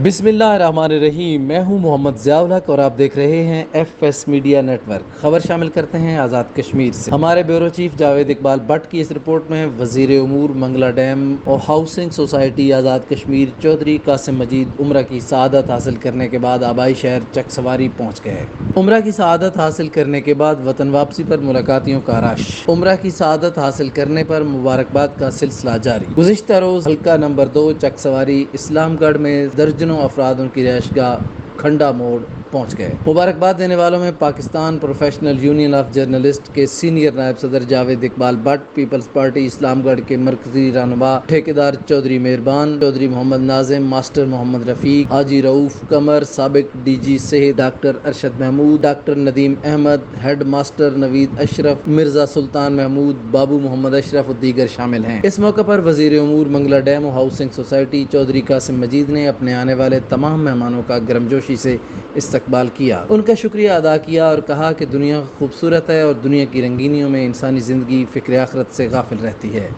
بسم اللہ الرحمن الرحیم۔ میں ہوں محمد ضیاء الحق اور آپ دیکھ رہے ہیں F S media network. خبر شامل کرتے ہیں آزاد کشمیر سے۔ ہمارے بیورو چیف جاوید اقبال بٹ کی اس رپورٹ میں وزیر امور منگلہ ڈیم اور ہاؤسنگ سوسائٹی آزاد کشمیر چودھری قاسم مجید عمرہ کی سعادت حاصل کرنے کے بعد آبائی شہر چک سواری پہنچ گئے۔ عمرہ کی سعادت حاصل کرنے کے بعد وطن واپسی پر ملاقاتیوں کا رش۔ عمرہ کی سعادت حاصل کرنے پر مبارکباد کا سلسلہ جاری۔ گزشتہ روز حلقہ نمبر 2 چک سواری اسلام گڑھ میں درجنوں افراد ان کی رہائش گاہ کھنڈا موڑ پہنچ گئے۔ مبارکباد دینے والوں میں Pakistan professional union of journalist کے سینئر نائب صدر Javed Iqbal Butt, peoples party Islamgarh کے مرکزی رہنما ٹھیکیدار چودھری مہربان، چودھری محمد ناظم، ماسٹر محمد رفیق، حاجی رؤوف قمر، سابق ڈی جی صحت doctor Arshad Mahmood, doctor Nadeem Ahmed, headmaster Naveed Ashraf, Mirza Sultan Mahmood, Babu Muhammad Ashraf اور دیگر شامل ہیں۔ اس موقع پر وزیر امور منگلہ ڈیم اور ہاؤسنگ سوسائٹی چودھری قاسم مجید نے اپنے آنے والے تمام مہمانوں کا گرمجوشی سے استقبال کیا، ان کا شکریہ ادا کیا اور کہا کہ دنیا خوبصورت ہے اور دنیا کی رنگینیوں میں انسانی زندگی فکر آخرت سے غافل رہتی ہے۔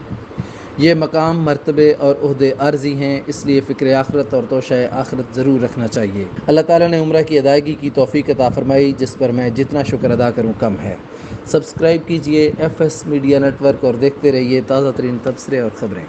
یہ مقام، مرتبے اور عہدے عارضی ہیں، اس لیے فکر آخرت اور توشہ آخرت ضرور رکھنا چاہیے۔ اللہ تعالیٰ نے عمرہ کی ادائیگی کی توفیق عطا فرمائی، جس پر میں جتنا شکر ادا کروں کم ہے۔ سبسکرائب کیجئے F S media network اور دیکھتے رہیے تازہ ترین تبصرے اور خبریں۔